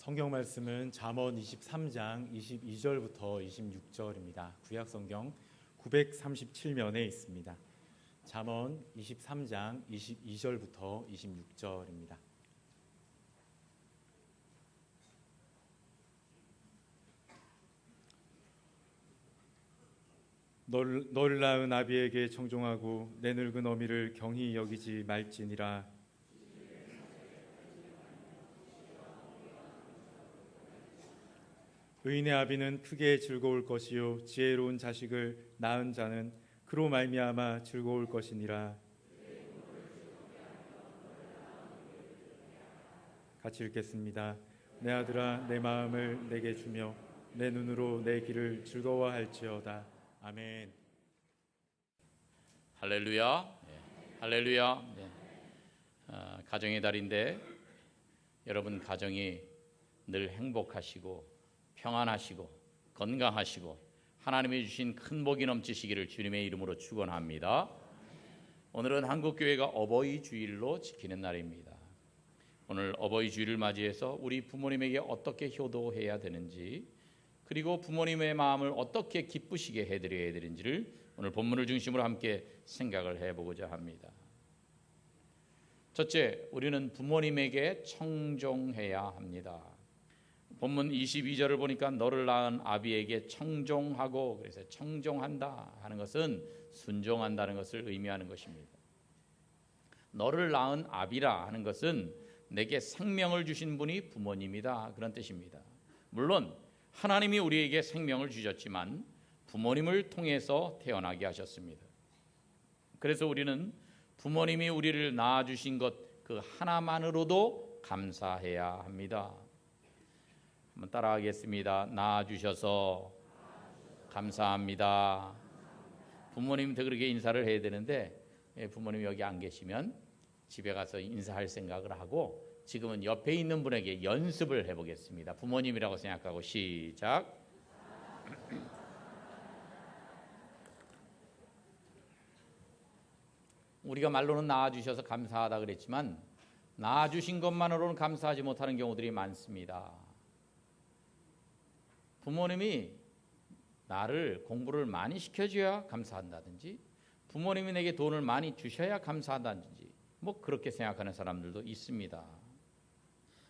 성경 말씀은 잠언 23장 22절부터 26절입니다. 구약 성경 937면에 있습니다. 잠언 23장 22절부터 26절입니다. 너를 낳은 아비에게 청종하고 내 늙은 어미를 경히 여기지 말지니라. 의인의 아비는 크게 즐거울 것이요 지혜로운 자식을 낳은 자는 그로 말미암아 즐거울 것이니라. 같이 읽겠습니다. 내 아들아 내 마음을 내게 주며 내 눈으로 내 길을 즐거워할지어다. 아멘. 할렐루야. 할렐루야. 가정의 달인데 여러분 가정이 늘 행복하시고 평안하시고 건강하시고 하나님이 주신 큰 복이 넘치시기를 주님의 이름으로 축원합니다. 오늘은 한국교회가 어버이 주일로 지키는 날입니다. 오늘 어버이 주일을 맞이해서 우리 부모님에게 어떻게 효도해야 되는지, 그리고 부모님의 마음을 어떻게 기쁘시게 해드려야 되는지를 오늘 본문을 중심으로 함께 생각을 해보고자 합니다. 첫째, 우리는 부모님에게 청종해야 합니다. 본문 22절을 보니까 너를 낳은 아비에게 청종하고, 그래서 청종한다 하는 것은 순종한다는 것을 의미하는 것입니다. 너를 낳은 아비라 하는 것은 내게 생명을 주신 분이 부모님이다, 그런 뜻입니다. 물론 하나님이 우리에게 생명을 주셨지만 부모님을 통해서 태어나게 하셨습니다. 그래서 우리는 부모님이 우리를 낳아주신 것 그 하나만으로도 감사해야 합니다. 한번 따라하겠습니다. 낳아주셔서 감사합니다. 부모님한테 그렇게 인사를 해야 되는데 부모님이 여기 안 계시면 집에 가서 인사할 생각을 하고, 지금은 옆에 있는 분에게 연습을 해보겠습니다. 부모님이라고 생각하고 시작. 우리가 말로는 낳아주셔서 감사하다 그랬지만 낳아주신 것만으로는 감사하지 못하는 경우들이 많습니다. 부모님이 나를 공부를 많이 시켜줘야 감사한다든지, 부모님이 내게 돈을 많이 주셔야 감사한다든지, 뭐 그렇게 생각하는 사람들도 있습니다.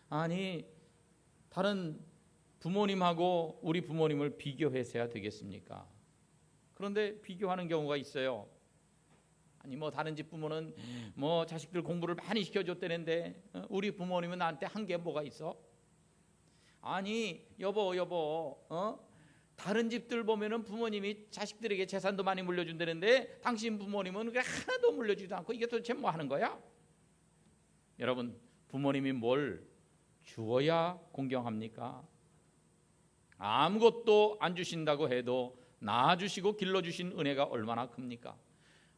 아니, 다른 부모님하고 우리 부모님을 비교해서야 되겠습니까? 그런데 비교하는 경우가 있어요. 아니, 뭐 다른 집 부모는 뭐 자식들 공부를 많이 시켜줬다는데 우리 부모님은 나한테 한 게 뭐가 있어? 아니, 여보, 다른 집들 보면은 부모님이 자식들에게 재산도 많이 물려준다는데 당신 부모님은 하나도 물려주지도 않고 이게 도대체 뭐 하는 거야? 여러분, 부모님이 뭘 주어야 공경합니까? 아무것도 안 주신다고 해도 낳아주시고 길러주신 은혜가 얼마나 큽니까?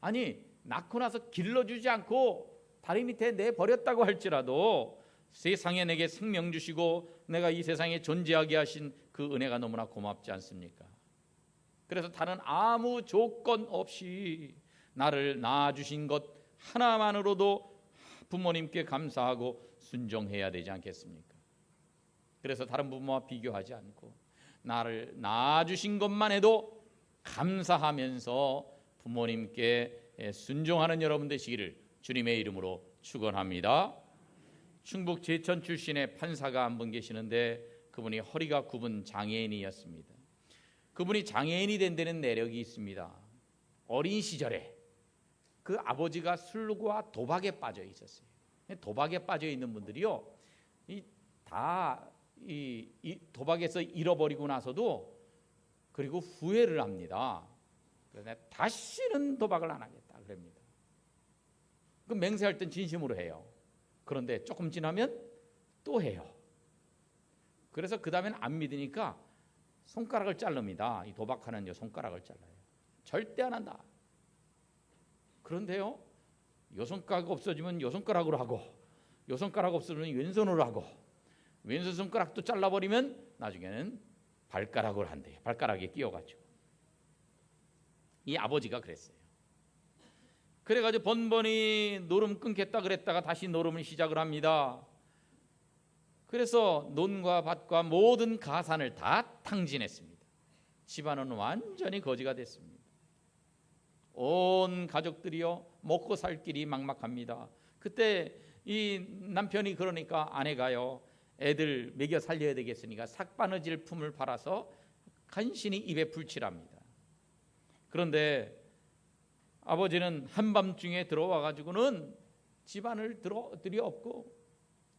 아니, 낳고 나서 길러주지 않고 다리 밑에 내버렸다고 할지라도 세상에 내게 생명 주시고 내가 이 세상에 존재하게 하신 그 은혜가 너무나 고맙지 않습니까? 그래서 다른 아무 조건 없이 나를 낳아주신 것 하나만으로도 부모님께 감사하고 순종해야 되지 않겠습니까? 그래서 다른 부모와 비교하지 않고 나를 낳아주신 것만 해도 감사하면서 부모님께 순종하는 여러분 되시기를 주님의 이름으로 축원합니다. 충북 제천 출신의 판사가 한 분 계시는데 그분이 허리가 굽은 장애인이었습니다. 그분이 장애인이 된 데는 내력이 있습니다. 어린 시절에 그 아버지가 술과 도박에 빠져 있었어요. 도박에 빠져 있는 분들이요, 이 도박에서 잃어버리고 나서도 그리고 후회를 합니다. 그래서 다시는 도박을 안 하겠다 그럽니다. 그 맹세할 땐 진심으로 해요. 그런데 조금 지나면 또 해요. 그래서 그 다음엔 안 믿으니까 손가락을 자릅니다. 이 도박하는 손가락을 잘라요. 절대 안 한다. 그런데요, 요 손가락 없어지면 요 손가락으로 하고, 요 손가락 없어지면 왼손으로 하고, 왼손 손가락도 잘라버리면 나중에는 발가락으로 한대요. 발가락에 끼워가지고. 이 아버지가 그랬어요. 그래가지고 번번이 노름 끊겠다 그랬다가 다시 노름을 시작을 합니다. 그래서 논과 밭과 모든 가산을 다 탕진했습니다. 집안은 완전히 거지가 됐습니다. 온 가족들이요 먹고 살 길이 막막합니다. 그때 이 남편이 그러니까 아내가요 애들 먹여 살려야 되겠으니까 삭바느질 품을 팔아서 간신히 입에 불칠합니다. 그런데 아버지는 한밤중에 들어와 가지고는 집안을 들여엎고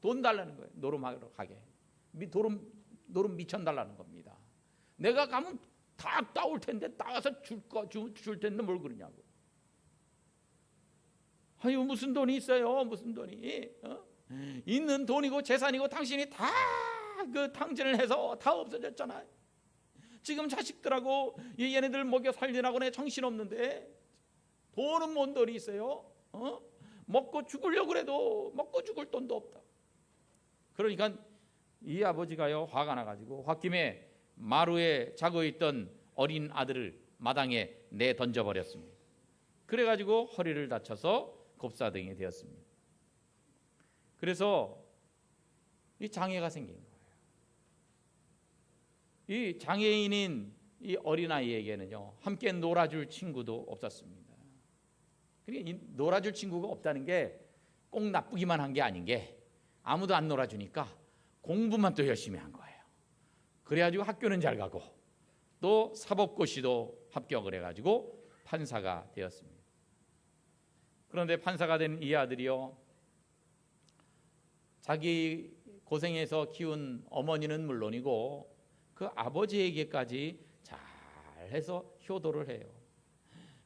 돈 달라는 거예요. 노름하러 가게. 노름 미천 달라는 겁니다. 내가 가면 다 따올 텐데 따가서 줄 텐데 뭘 그러냐고. 아유 무슨 돈이 있어요? 무슨 돈이? 있는 돈이고 재산이고 당신이 다 그 탕진을 해서 다 없어졌잖아요. 지금 자식들하고 얘네들 먹여 살리라고 내 정신 없는데 돈은 뭔 돈이 있어요? 먹고 죽으려고 그래도 먹고 죽을 돈도 없다. 그러니까 이 아버지가요 화가 나가지고 홧김에 마루에 자고 있던 어린 아들을 마당에 내 던져버렸습니다. 그래가지고 허리를 다쳐서 곱사등이 되었습니다. 그래서 이 장애가 생긴 거예요. 이 장애인인 이 어린아이에게는요 함께 놀아줄 친구도 없었습니다. 그러니까 이 놀아줄 친구가 없다는 게 꼭 나쁘기만 한 게 아닌 게 아무도 안 놀아주니까 공부만 또 열심히 한 거예요. 그래가지고 학교는 잘 가고 또 사법고시도 합격을 해가지고 판사가 되었습니다. 그런데 판사가 된 이 아들이요 자기 고생해서 키운 어머니는 물론이고 그 아버지에게까지 잘해서 효도를 해요.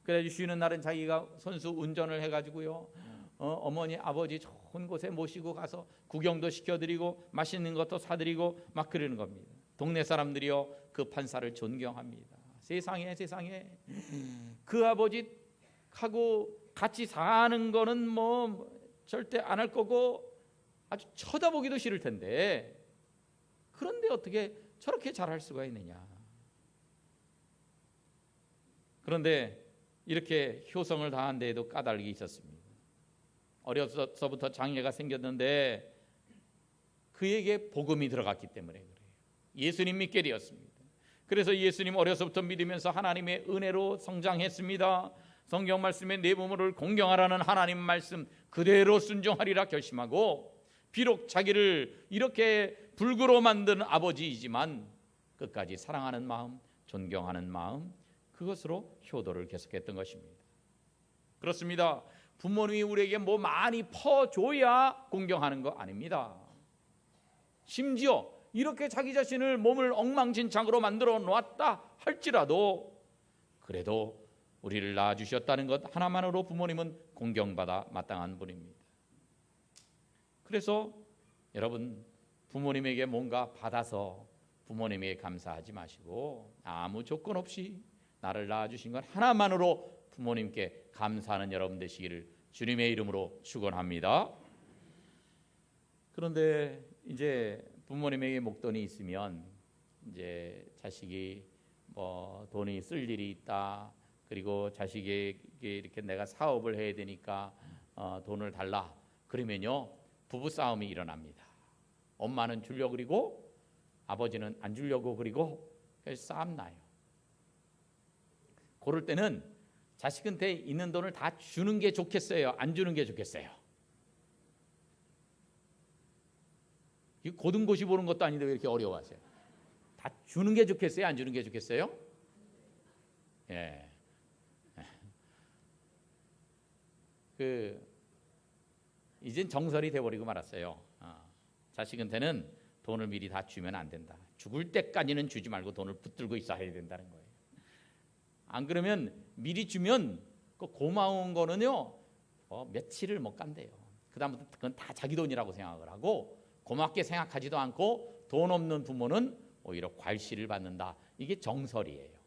그래가지고 쉬는 날은 자기가 손수 운전을 해가지고요 어머니 아버지 좋은 곳에 모시고 가서 구경도 시켜드리고 맛있는 것도 사드리고 막 그러는 겁니다. 동네 사람들이요 그 판사를 존경합니다. 세상에 그 아버지하고 같이 사는 거는 뭐 절대 안 할 거고 아주 쳐다보기도 싫을 텐데 그런데 어떻게 저렇게 잘할 수가 있느냐. 그런데 이렇게 효성을 다한 데에도 까닭이 있었습니다. 어려서부터 장애가 생겼는데 그에게 복음이 들어갔기 때문에 그래요. 예수님 믿게 되었습니다. 그래서 예수님 어려서부터 믿으면서 하나님의 은혜로 성장했습니다. 성경 말씀에 내 부모를 공경하라는 하나님 말씀 그대로 순종하리라 결심하고 비록 자기를 이렇게 불구로 만든 아버지이지만 끝까지 사랑하는 마음, 존경하는 마음 그것으로 효도를 계속했던 것입니다. 그렇습니다. 부모님이 우리에게 뭐 많이 퍼줘야 공경하는 거 아닙니다. 심지어 이렇게 자기 자신을 몸을 엉망진창으로 만들어 놓았다 할지라도 그래도 우리를 낳아주셨다는 것 하나만으로 부모님은 공경받아 마땅한 분입니다. 그래서 여러분 부모님에게 뭔가 받아서 부모님에게 감사하지 마시고 아무 조건 없이 나를 낳아주신 것 하나만으로 부모님께 감사하는 여러분 되시기를 주님의 이름으로 축원합니다. 그런데 이제 부모님에게 목돈이 있으면 이제 자식이 뭐 돈이 쓸 일이 있다. 그리고 자식에게 이렇게 내가 사업을 해야 되니까 돈을 달라. 그러면요 부부 싸움이 일어납니다. 엄마는 주려고 그리고 아버지는 안 주려고 그리고 싸움 나요. 그럴 때는 자식한테 있는 돈을 다 주는 게 좋겠어요? 안 주는 게 좋겠어요? 이 고등고시 보는 것도 아닌데 왜 이렇게 어려워하세요? 다 주는 게 좋겠어요? 안 주는 게 좋겠어요? 예. 이젠 정설이 돼버리고 말았어요. 자식한테는 돈을 미리 다 주면 안 된다. 죽을 때까지는 주지 말고 돈을 붙들고 있어야 된다는 거예요. 안 그러면 미리 주면 그 고마운 거는요 며칠을 못 간대요. 그다음부터 그건 다 자기 돈이라고 생각을 하고 고맙게 생각하지도 않고 돈 없는 부모는 오히려 괄시를 받는다. 이게 정설이에요.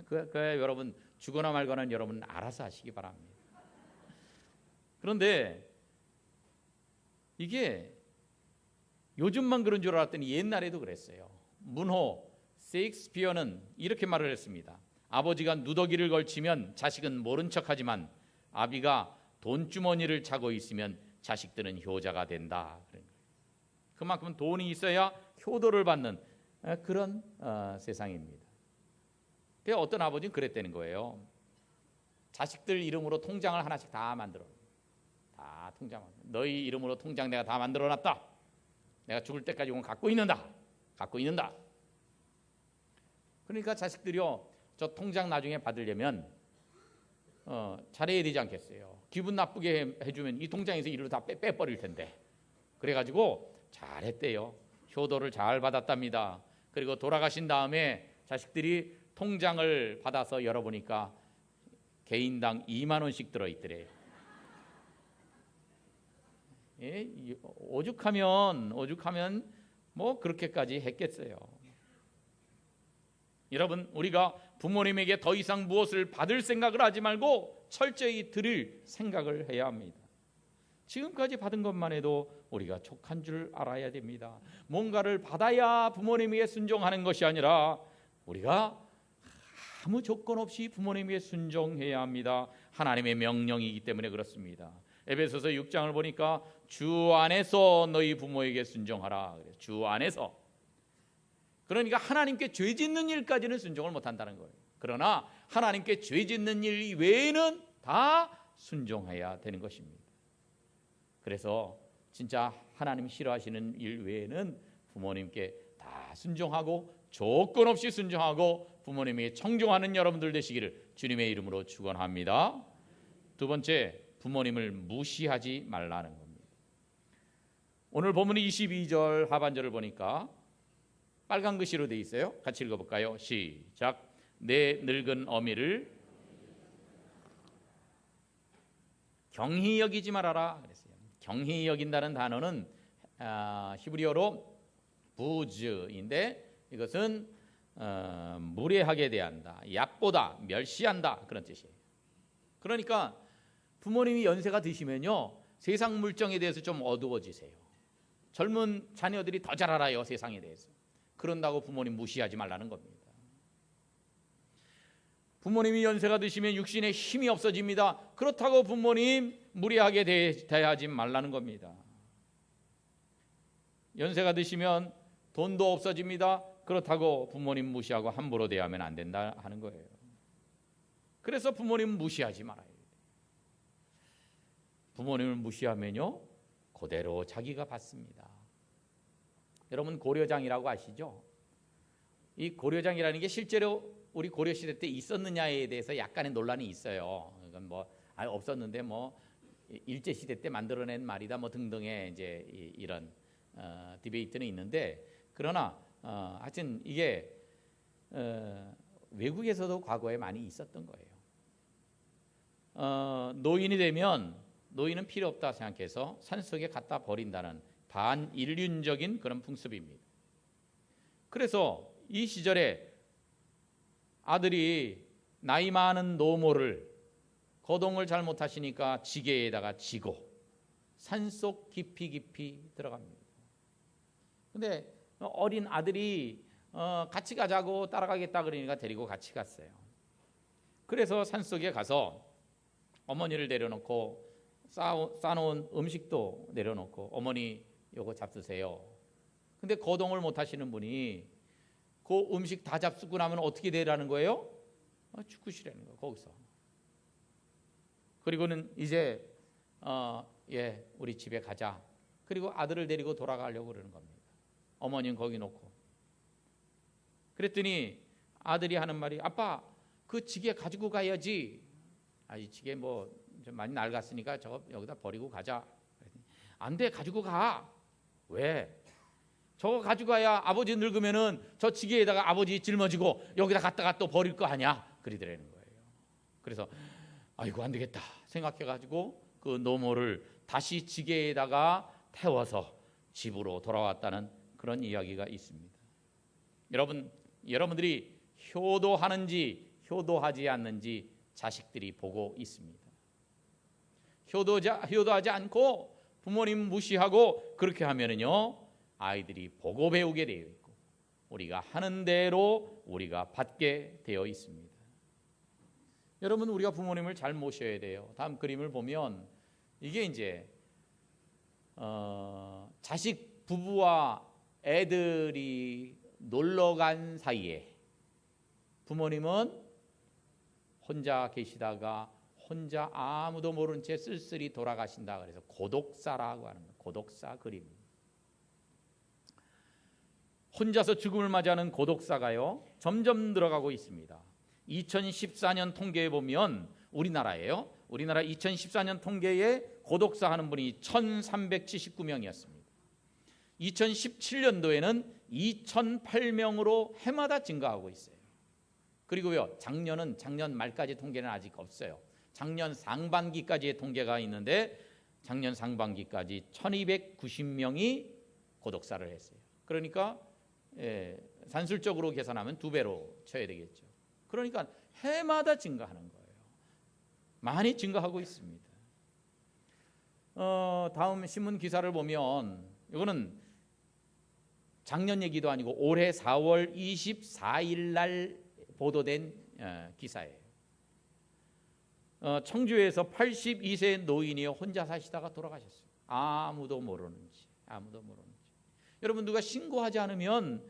그래 여러분 주거나 말거나 여러분 알아서 하시기 바랍니다. 그런데 이게 요즘만 그런 줄 알았더니 옛날에도 그랬어요. 문호 셰익스피어는 이렇게 말을 했습니다. 아버지가 누더기를 걸치면 자식은 모른 척하지만 아비가 돈주머니를 차고 있으면 자식들은 효자가 된다. 그만큼 돈이 있어야 효도를 받는 그런 세상입니다. 그래서 어떤 아버지는 그랬다는 거예요. 자식들 이름으로 통장을 하나씩 다 만들어. 다 통장. 너희 이름으로 통장 내가 다 만들어놨다. 내가 죽을 때까지 갖고 있는다. 갖고 있는다. 그러니까 자식들이요, 저 통장 나중에 받으려면 잘해야 되지 않겠어요? 기분 나쁘게 해주면 이 통장에서 이리로 다 빼버릴 텐데. 그래가지고 잘했대요. 효도를 잘 받았답니다. 그리고 돌아가신 다음에 자식들이 통장을 받아서 열어보니까 개인당 2만 원씩 들어있더래요. 예? 오죽하면 뭐 그렇게까지 했겠어요. 여러분, 우리가 부모님에게 더 이상 무엇을 받을 생각을 하지 말고 철저히 드릴 생각을 해야 합니다. 지금까지 받은 것만 해도 우리가 족한 줄 알아야 됩니다. 뭔가를 받아야 부모님에게 순종하는 것이 아니라 우리가 아무 조건 없이 부모님에게 순종해야 합니다. 하나님의 명령이기 때문에 그렇습니다. 에베소서 6장을 보니까 주 안에서 너희 부모에게 순종하라. 주 안에서. 그러니까 하나님께 죄 짓는 일까지는 순종을 못한다는 거예요. 그러나 하나님께 죄 짓는 일 외에는 다 순종해야 되는 것입니다. 그래서 진짜 하나님 싫어하시는 일 외에는 부모님께 다 순종하고 조건 없이 순종하고 부모님에게 청종하는 여러분들 되시기를 주님의 이름으로 축원합니다. 두 번째, 부모님을 무시하지 말라는 겁니다. 오늘 본문 22절 하반절을 보니까 빨간 글씨로 돼 있어요. 같이 읽어볼까요? 시작. 내 늙은 어미를 경히 여기지 말아라 그랬어요. 경히 여긴다는 단어는 히브리어로 부즈인데 이것은 무례하게 대한다, 얕보다, 멸시한다 그런 뜻이에요. 그러니까 부모님이 연세가 드시면요, 세상 물정에 대해서 좀 어두워지세요. 젊은 자녀들이 더 잘 알아요, 세상에 대해서. 그런다고 부모님 무시하지 말라는 겁니다. 부모님이 연세가 드시면 육신에 힘이 없어집니다. 그렇다고 부모님 무례하게 대하지 말라는 겁니다. 연세가 드시면 돈도 없어집니다. 그렇다고 부모님 무시하고 함부로 대하면 안 된다 하는 거예요. 그래서 부모님 무시하지 말아요. 부모님을 무시하면요, 그대로 자기가 받습니다. 여러분 고려장이라고 아시죠? 이 고려장이라는 게 실제로 우리 고려시대 때 있었느냐에 대해서 약간의 논란이 있어요. 이건 뭐 없었는데 뭐 일제시대 때 만들어낸 말이다 뭐 등등의 이제 이런 디베이트는 있는데, 그러나 하여튼 이게 외국에서도 과거에 많이 있었던 거예요. 노인이 되면 노인은 필요 없다 생각해서 산속에 갖다 버린다는 반인륜적인 그런 풍습입니다. 그래서 이 시절에 아들이 나이 많은 노모를 거동을 잘 못하시니까 지게에다가 지고 산속 깊이 들어갑니다. 근데 어린 아들이 같이 가자고 따라가겠다 그러니까 데리고 같이 갔어요. 그래서 산속에 가서 어머니를 내려놓고 싸놓은 음식도 내려놓고 어머니 요거 잡수세요. 근데 거동을 못하시는 분이 그 음식 다 잡수고 나면 어떻게 되라는 거예요? 죽으시라는 거예요, 거기서. 그리고는 이제 우리 집에 가자. 그리고 아들을 데리고 돌아가려고 그러는 겁니다. 어머니는 거기 놓고. 그랬더니 아들이 하는 말이, 아빠 그 지게 가지고 가야지. 이 지게 뭐 좀 많이 낡았으니까 저거 여기다 버리고 가자. 안 돼, 가지고 가. 왜? 저거 가지고 가야 아버지 늙으면은 저 지게에다가 아버지 짊어지고 여기다 갖다가 또 버릴 거 아니야? 그러더라는 거예요. 그래서 아이고 안 되겠다 생각해가지고 그 노모를 다시 지게에다가 태워서 집으로 돌아왔다는 그런 이야기가 있습니다. 여러분들이 효도하는지 효도하지 않는지 자식들이 보고 있습니다. 효도하지 않고 부모님 무시하고 그렇게 하면은요, 아이들이 보고 배우게 되어 있고 우리가 하는 대로 우리가 받게 되어 있습니다. 여러분, 우리가 부모님을 잘 모셔야 돼요. 다음 그림을 보면 이게 이제 자식 부부와 애들이 놀러 간 사이에 부모님은 혼자 계시다가 혼자 아무도 모른 채 쓸쓸히 돌아가신다. 그래서 고독사라고 하는 거예요. 고독사 그림. 혼자서 죽음을 맞이하는 고독사가요, 점점 늘어가고 있습니다. 2014년 통계에 보면 우리나라예요. 우리나라 2014년 통계에 고독사 하는 분이 1,379명이었습니다. 2017년도에는 2,008명으로 해마다 증가하고 있어요. 그리고요, 작년 말까지 통계는 아직 없어요. 작년 상반기까지의 통계가 있는데 작년 상반기까지 1,290명이 고독사를 했어요. 그러니까 산술적으로 계산하면 2배로 쳐야 되겠죠. 그러니까 해마다 증가하는 거예요. 많이 증가하고 있습니다. 다음 신문 기사를 보면 이거는 작년 얘기도 아니고 올해 4월 24일 날 보도된 기사예요. 청주에서 82세 노인이 혼자 사시다가 돌아가셨어요. 아무도 모르는지. 여러분, 누가 신고하지 않으면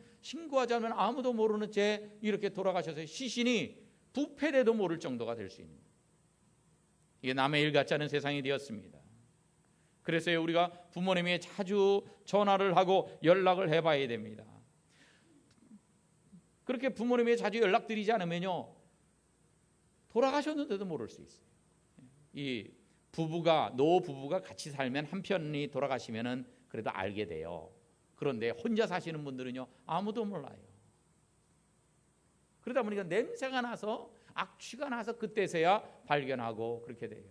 아무도 모르는 채 이렇게 돌아가셔서 시신이 부패돼도 모를 정도가 될 수 있는 거예요. 이게 남의 일 같지 않은 세상이 되었습니다. 그래서 우리가 부모님에게 자주 전화를 하고 연락을 해봐야 됩니다. 그렇게 부모님에게 자주 연락드리지 않으면요, 돌아가셨는데도 모를 수 있어요. 이 노부부가 같이 살면 한 편이 돌아가시면은 그래도 알게 돼요. 그런데 혼자 사시는 분들은요, 아무도 몰라요. 그러다 보니까 냄새가 나서, 악취가 나서 그때서야 발견하고 그렇게 돼요.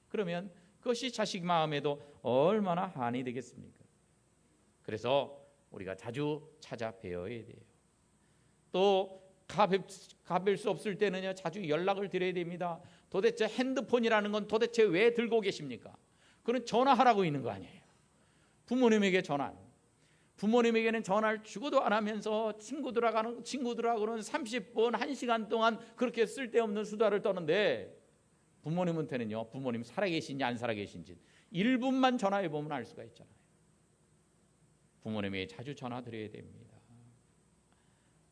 그러면 그것이 자식 마음에도 얼마나 한이 되겠습니까? 그래서 우리가 자주 찾아뵈어야 돼요. 또 가뵐 수 없을 때는요, 자주 연락을 드려야 됩니다. 도대체 핸드폰이라는 건 도대체 왜 들고 계십니까? 그건 전화하라고 있는 거 아니에요. 부모님에게 전화. 부모님에게는 전화를 주고도 안 하면서 친구들하고는 30분, 1시간 동안 그렇게 쓸데없는 수다를 떠는데, 부모님한테는요, 부모님 살아계신지 안 살아계신지 1분만 전화해 보면 알 수가 있잖아요. 부모님에게 자주 전화 드려야 됩니다.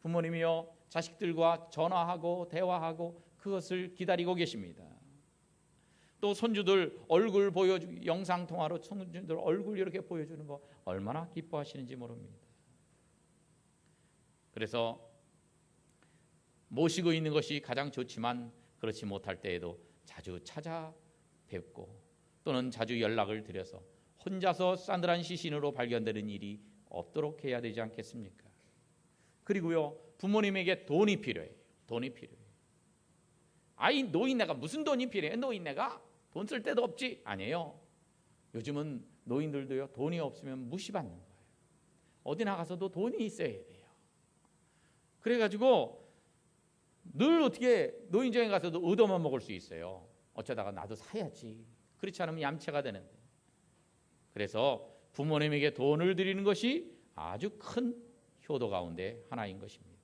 부모님이요, 자식들과 전화하고 대화하고 그것을 기다리고 계십니다. 또 손주들 얼굴 보여주기, 영상통화로 손주들 얼굴 이렇게 보여주는 거 얼마나 기뻐하시는지 모릅니다. 그래서 모시고 있는 것이 가장 좋지만 그렇지 못할 때에도 자주 찾아뵙고 또는 자주 연락을 드려서 혼자서 싸늘한 시신으로 발견되는 일이 없도록 해야 되지 않겠습니까? 그리고요, 부모님에게 돈이 필요해요. 아이, 노인네가 무슨 돈이 필요해? 노인네가 돈 쓸 데도 없지? 아니에요. 요즘은 노인들도요, 돈이 없으면 무시받는 거예요. 어디 나가서도 돈이 있어야 돼요. 그래가지고 늘 어떻게 노인정에 가서도 얻어만 먹을 수 있어요. 어쩌다가 나도 사야지. 그렇지 않으면 얌체가 되는데. 그래서 부모님에게 돈을 드리는 것이 아주 큰 효도 가운데 하나인 것입니다.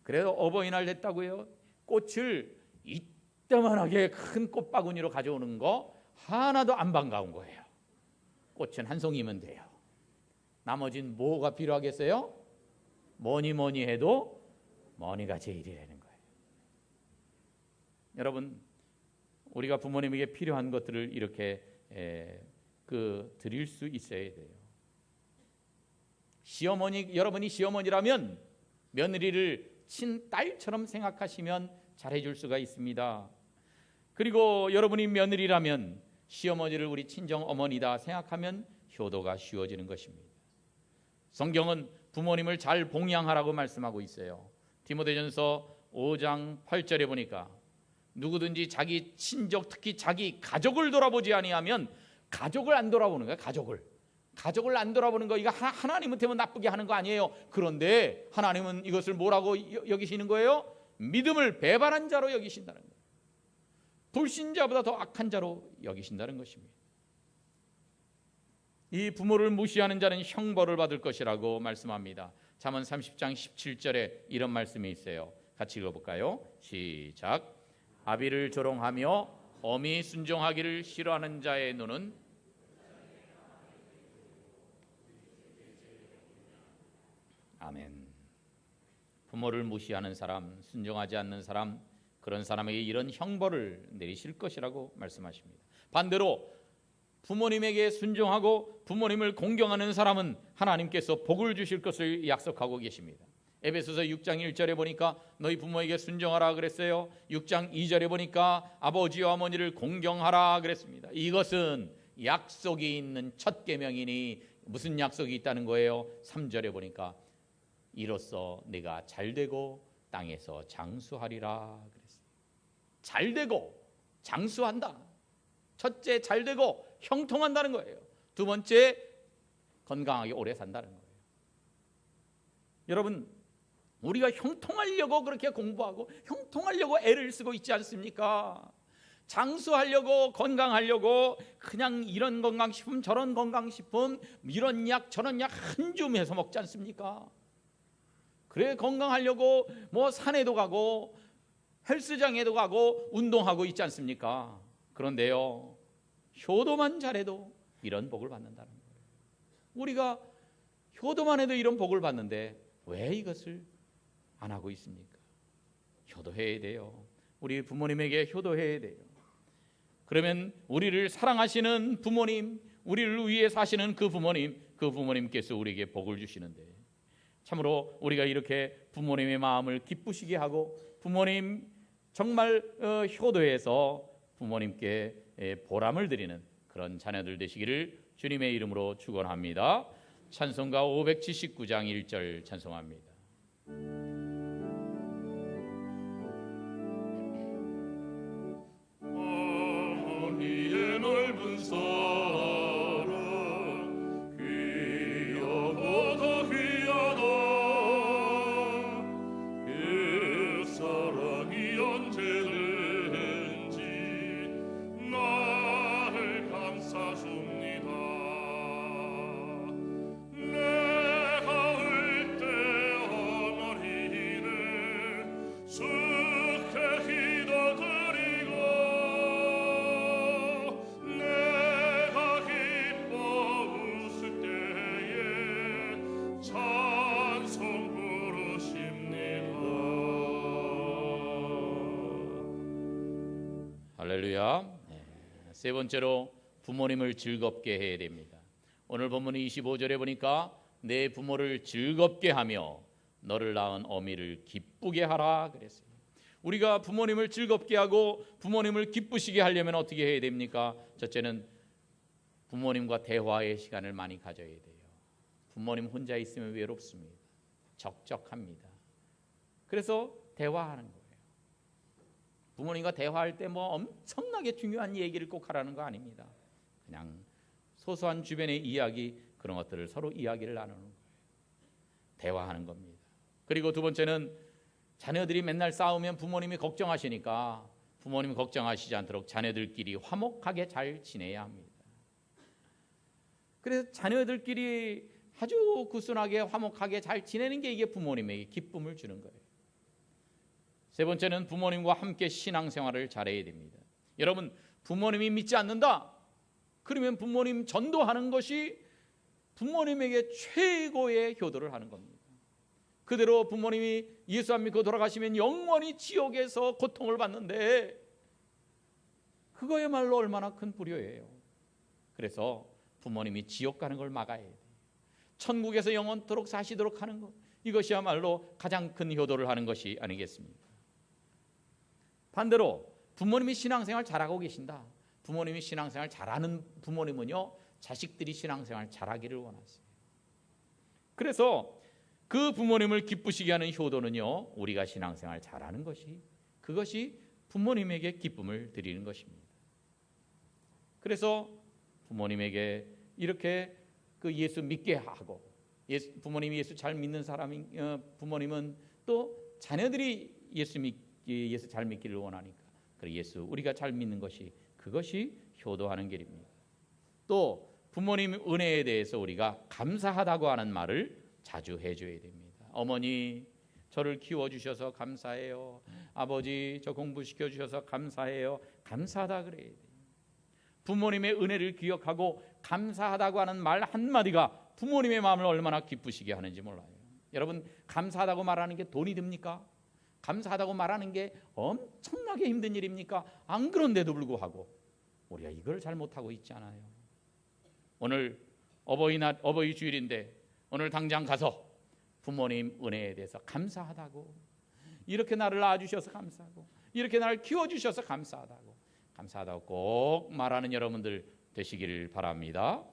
그래도 어버이날 됐다고요, 꽃을 이따만하게 큰 꽃바구니로 가져오는 거 하나도 안 반가운 거예요. 꽃은 한 송이면 돼요. 나머지는 뭐가 필요하겠어요? 뭐니 해도 머니가 제일이라는 거예요. 여러분, 우리가 부모님에게 필요한 것들을 이렇게 드릴 수 있어야 돼요. 여러분이 시어머니라면 며느리를 친딸처럼 생각하시면 잘해줄 수가 있습니다. 그리고 여러분이 며느리라면 시어머니를 우리 친정어머니다 생각하면 효도가 쉬워지는 것입니다. 성경은 부모님을 잘 봉양하라고 말씀하고 있어요. 디모데전서 5장 8절에 보니까 누구든지 자기 친족, 특히 자기 가족을 돌아보지 아니하면, 가족을 안 돌아보는 거예요. 가족을 안 돌아보는 거, 이거 하나님한테만 나쁘게 하는 거 아니에요. 그런데 하나님은 이것을 뭐라고 여기시는 거예요? 믿음을 배반한 자로 여기신다는 거예요. 불신자보다 더 악한 자로 여기신다는 것입니다. 이 부모를 무시하는 자는 형벌을 받을 것이라고 말씀합니다. 잠언 30장 17절에 이런 말씀이 있어요. 같이 읽어볼까요? 시작. 아비를 조롱하며 어미 순종하기를 싫어하는 자의 눈은 부모를 무시하는 사람, 순종하지 않는 사람, 그런 사람에게 이런 형벌을 내리실 것이라고 말씀하십니다. 반대로 부모님에게 순종하고 부모님을 공경하는 사람은 하나님께서 복을 주실 것을 약속하고 계십니다. 에베소서 6장 1절에 보니까 너희 부모에게 순종하라 그랬어요. 6장 2절에 보니까 아버지와 어머니를 공경하라 그랬습니다. 이것은 약속이 있는 첫 계명이니 무슨 약속이 있다는 거예요? 3절에 보니까 이로써 내가 잘되고 땅에서 장수하리라 그랬어요. 잘되고 장수한다. 첫째, 잘되고 형통한다는 거예요. 두 번째, 건강하게 오래 산다는 거예요. 여러분, 우리가 형통하려고 그렇게 공부하고 형통하려고 애를 쓰고 있지 않습니까? 장수하려고, 건강하려고 그냥 이런 건강식품 저런 건강식품, 이런 약 저런 약 한 줌 해서 먹지 않습니까? 그래, 건강하려고 뭐 산에도 가고 헬스장에도 가고 운동하고 있지 않습니까? 그런데요, 효도만 잘해도 이런 복을 받는다는 거예요. 우리가 효도만 해도 이런 복을 받는데 왜 이것을 안 하고 있습니까? 효도해야 돼요. 우리 부모님에게 효도해야 돼요. 그러면 우리를 사랑하시는 부모님, 우리를 위해 사시는 그 부모님께서 우리에게 복을 주시는데, 참으로 우리가 이렇게 부모님의 마음을 기쁘시게 하고 부모님 정말 효도해서 부모님께 보람을 드리는 그런 자녀들 되시기를 주님의 이름으로 축원합니다. 찬송가 579장 1절 찬송합니다. 어머니의 넓은 사랑 귀하고 귀하다. 그 사랑이 언제든지 나를 감싸줍니다. 내가 울 때 어머니를 숙해 기도드리고 내가 기뻐 웃을 때에 찬송 부르십니다. 할렐루야. 세 번째로 부모님을 즐겁게 해야 됩니다. 오늘 본문 25절에 보니까 내 부모를 즐겁게 하며 너를 낳은 어미를 기쁘게 하라 그랬어요. 우리가 부모님을 즐겁게 하고 부모님을 기쁘시게 하려면 어떻게 해야 됩니까? 첫째는 부모님과 대화의 시간을 많이 가져야 돼요. 부모님 혼자 있으면 외롭습니다. 적적합니다. 그래서 대화하는 거예요. 부모님과 대화할 때 뭐 엄청나게 중요한 얘기를 꼭 하라는 거 아닙니다. 그냥 소소한 주변의 이야기, 그런 것들을 서로 이야기를 나누는 거예요. 대화하는 겁니다. 그리고 두 번째는 자녀들이 맨날 싸우면 부모님이 걱정하시니까 부모님이 걱정하시지 않도록 자녀들끼리 화목하게 잘 지내야 합니다. 그래서 자녀들끼리 아주 구순하게 화목하게 잘 지내는 게 이게 부모님에게 기쁨을 주는 거예요. 세 번째는 부모님과 함께 신앙생활을 잘해야 됩니다. 여러분, 부모님이 믿지 않는다? 그러면 부모님 전도하는 것이 부모님에게 최고의 효도를 하는 겁니다. 그대로 부모님이 예수 안 믿고 돌아가시면 영원히 지옥에서 고통을 받는데 그거야말로 얼마나 큰 불효예요. 그래서 부모님이 지옥 가는 걸 막아야 돼요. 천국에서 영원토록 사시도록 하는 것, 이것이야말로 가장 큰 효도를 하는 것이 아니겠습니까? 반대로 부모님이 신앙생활 잘하고 계신다. 부모님이 신앙생활 잘하는 부모님은요, 자식들이 신앙생활 잘하기를 원하세요. 그래서 그 부모님을 기쁘시게 하는 효도는요, 우리가 신앙생활 잘하는 것이, 그것이 부모님에게 기쁨을 드리는 것입니다. 그래서 부모님에게 이렇게 그 예수 믿게 하고, 부모님이 예수 잘 믿는 사람인 부모님은 또 자녀들이 예수 잘 믿기를 원하니까, 그래 예수 우리가 잘 믿는 것이, 그것이 효도하는 길입니다. 또 부모님 은혜에 대해서 우리가 감사하다고 하는 말을 자주 해줘야 됩니다. 어머니, 저를 키워주셔서 감사해요. 아버지, 저 공부시켜주셔서 감사해요. 감사하다 그래야 돼요. 부모님의 은혜를 기억하고 감사하다고 하는 말 한마디가 부모님의 마음을 얼마나 기쁘시게 하는지 몰라요. 여러분, 감사하다고 말하는 게 돈이 듭니까? 감사하다고 말하는 게 엄청나게 힘든 일입니까? 안 그런데도 불구하고 우리가 이걸 잘 못하고 있지 않아요? 오늘 어버이날, 어버이 주일인데 오늘 당장 가서 부모님 은혜에 대해서 감사하다고, 이렇게 나를 낳아주셔서 감사하고, 이렇게 나를 키워주셔서 감사하다고 꼭 말하는 여러분들 되시기를 바랍니다.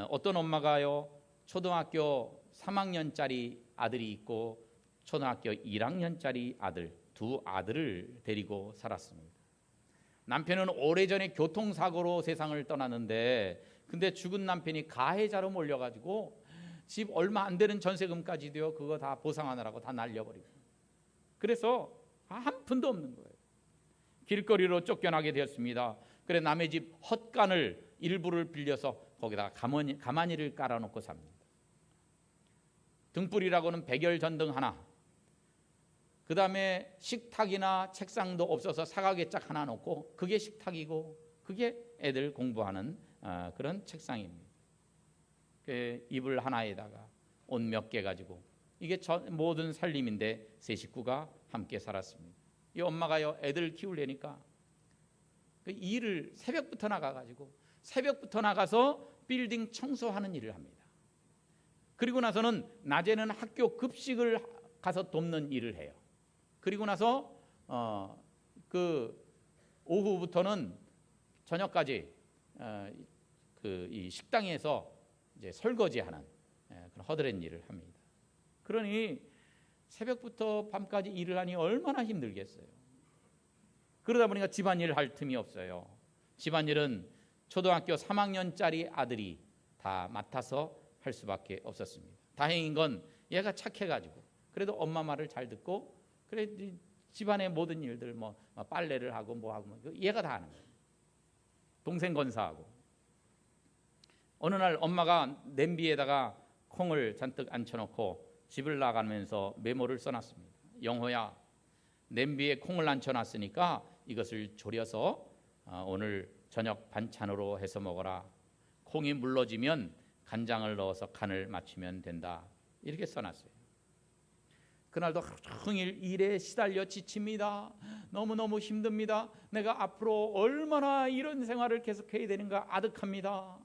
어떤 엄마가요, 초등학교 3학년짜리 아들이 있고 초등학교 1학년짜리 아들, 두 아들을 데리고 살았습니다. 남편은 오래전에 교통사고로 세상을 떠났는데, 근데 죽은 남편이 가해자로 몰려가지고 집 얼마 안 되는 전세금까지도요, 그거 다 보상하느라고 다 날려버리고, 그래서 한 푼도 없는 거예요. 길거리로 쫓겨나게 되었습니다. 그래 남의 집 헛간을 일부를 빌려서 거기다가 가마니를 깔아놓고 삽니다. 등불이라고는 백열전등 하나, 그 다음에 식탁이나 책상도 없어서 사각의짝 하나 놓고 그게 식탁이고 그게 애들 공부하는 그런 책상입니다. 그 이불 하나에다가 옷 몇 개 가지고, 이게 모든 살림인데 세 식구가 함께 살았습니다. 이 엄마가요, 애들 키우려니까 그 일을 새벽부터 나가가지고 새벽부터 나가서 빌딩 청소하는 일을 합니다. 그리고 나서는 낮에는 학교 급식을 가서 돕는 일을 해요. 그리고 나서 그 오후부터는 저녁까지 이 식당에서 이제 설거지하는 그런 허드렛 일을 합니다. 그러니 새벽부터 밤까지 일을 하니 얼마나 힘들겠어요. 그러다 보니까 집안일 할 틈이 없어요. 집안일은 초등학교 3학년짜리 아들이 다 맡아서 할 수밖에 없었습니다. 다행인 건 얘가 착해가지고 그래도 엄마 말을 잘 듣고, 그래 집안의 모든 일들 뭐 빨래를 하고 뭐 하고 얘가 다 하는 거예요. 동생 건사하고. 어느 날 엄마가 냄비에다가 콩을 잔뜩 앉혀놓고 집을 나가면서 메모를 써놨습니다. 영호야, 냄비에 콩을 앉혀놨으니까 이것을 졸여서 오늘 저녁 반찬으로 해서 먹어라. 콩이 물러지면 간장을 넣어서 간을 맞추면 된다. 이렇게 써놨어요. 그날도 하루 종일 일에 시달려 지칩니다. 너무너무 힘듭니다. 내가 앞으로 얼마나 이런 생활을 계속해야 되는가 아득합니다.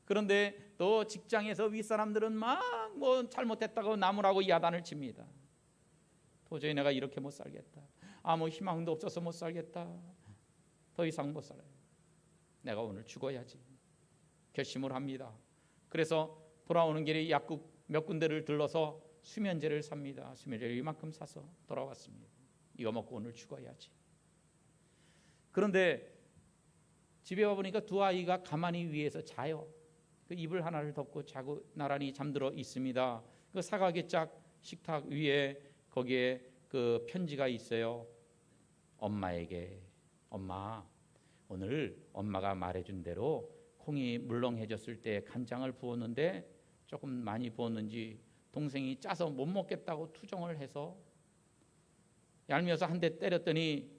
그런데 또 직장에서 윗사람들은 막 뭐 잘못했다고 나무라고 야단을 칩니다. 도저히 내가 이렇게 못 살겠다. 아무 희망도 없어서 못 살겠다. 더 이상 못 살아요. 내가 오늘 죽어야지. 결심을 합니다. 그래서 돌아오는 길에 약국 몇 군데를 들러서 수면제를 삽니다. 수면제를 이만큼 사서 돌아왔습니다. 이거 먹고 오늘 죽어야지. 그런데 집에 와보니까 두 아이가 가만히 위에서 자요. 그 이불 하나를 덮고 자고 나란히 잠들어 있습니다. 그 사각의 짝 식탁 위에 거기에 그 편지가 있어요. 엄마에게, 엄마, 오늘 엄마가 말해준 대로 콩이 물렁해졌을 때 간장을 부었는데 조금 많이 부었는지 동생이 짜서 못 먹겠다고 투정을 해서 얄미워서 한 대 때렸더니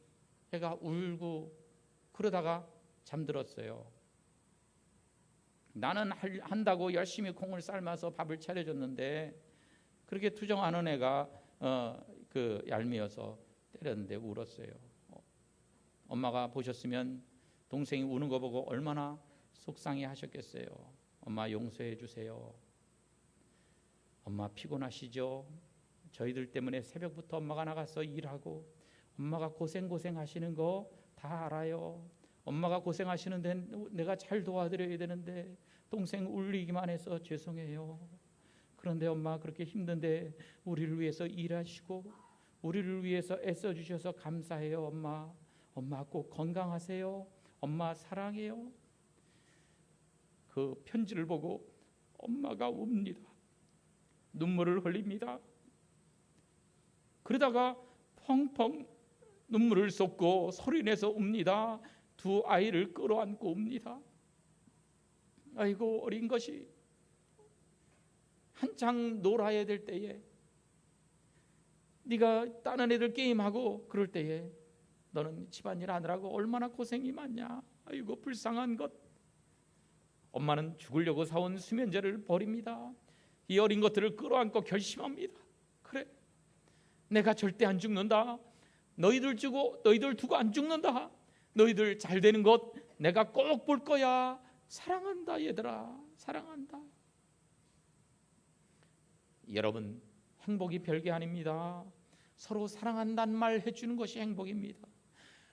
애가 울고 그러다가 잠들었어요. 나는 한다고 열심히 콩을 삶아서 밥을 차려줬는데 그렇게 투정하는 애가 그 얄미워서 때렸는데 울었어요. 엄마가 보셨으면 동생이 우는 거 보고 얼마나 속상해 하셨겠어요. 엄마 용서해 주세요. 엄마 피곤하시죠? 저희들 때문에 새벽부터 엄마가 나가서 일하고 엄마가 고생하시는 거 다 알아요. 엄마가 고생하시는데 내가 잘 도와드려야 되는데 동생 울리기만 해서 죄송해요. 그런데 엄마 그렇게 힘든데 우리를 위해서 일하시고 우리를 위해서 애써주셔서 감사해요. 엄마 꼭 건강하세요. 엄마 사랑해요. 그 편지를 보고 엄마가 웁니다. 눈물을 흘립니다. 그러다가 펑펑 눈물을 쏟고 소리내서 웁니다. 두 아이를 끌어안고 웁니다. 아이고 어린 것이 한창 놀아야 될 때에, 네가 다른 애들 게임하고 그럴 때에 너는 집안일 하느라고 얼마나 고생이 많냐. 아이고 불쌍한 것. 엄마는 죽으려고 사온 수면제를 버립니다. 이 어린 것들을 끌어안고 결심합니다. 그래, 내가 절대 안 죽는다. 너희들 두고 안 죽는다. 너희들 잘 되는 것 내가 꼭 볼 거야. 사랑한다 얘들아, 사랑한다. 여러분, 행복이 별게 아닙니다. 서로 사랑한다는 말 해주는 것이 행복입니다.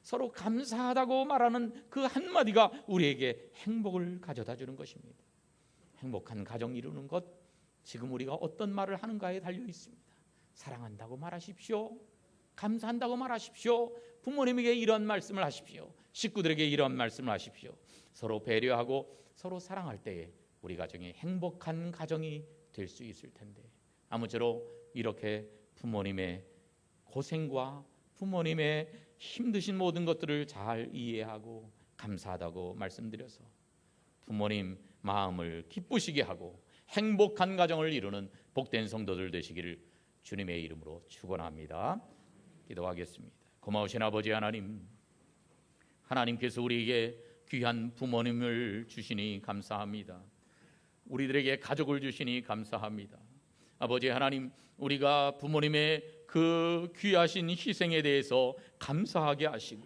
서로 감사하다고 말하는 그 한마디가 우리에게 행복을 가져다 주는 것입니다. 행복한 가정 이루는 것, 지금 우리가 어떤 말을 하는가에 달려 있습니다. 사랑한다고 말하십시오. 감사한다고 말하십시오. 부모님에게 이런 말씀을 하십시오. 식구들에게 이런 말씀을 하십시오. 서로 배려하고 서로 사랑할 때에 우리 가정이 행복한 가정이 될 수 있을 텐데, 아무쪼록 이렇게 부모님의 고생과 부모님의 힘드신 모든 것들을 잘 이해하고 감사하다고 말씀드려서 부모님 마음을 기쁘시게 하고 행복한 가정을 이루는 복된 성도들 되시기를 주님의 이름으로 축원합니다. 기도하겠습니다. 고마우신 아버지 하나님, 하나님께서 우리에게 귀한 부모님을 주시니 감사합니다. 우리들에게 가족을 주시니 감사합니다. 아버지 하나님, 우리가 부모님의 그 귀하신 희생에 대해서 감사하게 하시고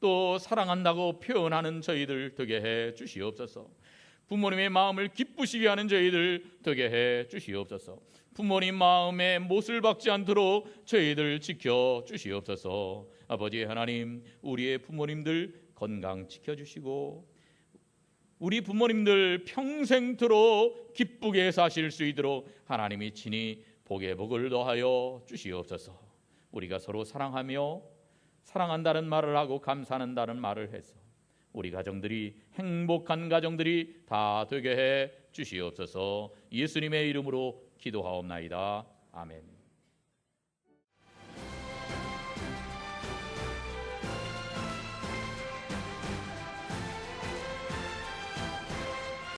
또 사랑한다고 표현하는 저희들 되게 해 주시옵소서. 부모님의 마음을 기쁘시게 하는 저희들 되게 해 주시옵소서. 부모님 마음에 못을 박지 않도록 저희들 지켜 주시옵소서. 아버지 하나님, 우리의 부모님들 건강 지켜주시고 우리 부모님들 평생토록 기쁘게 사실 수 있도록 하나님이 친히 복에 복을 더하여 주시옵소서. 우리가 서로 사랑하며 사랑한다는 말을 하고 감사한다는 말을 해서 우리 가정들이 행복한 가정들이 다 되게 해 주시옵소서. 예수님의 이름으로 기도하옵나이다. 아멘.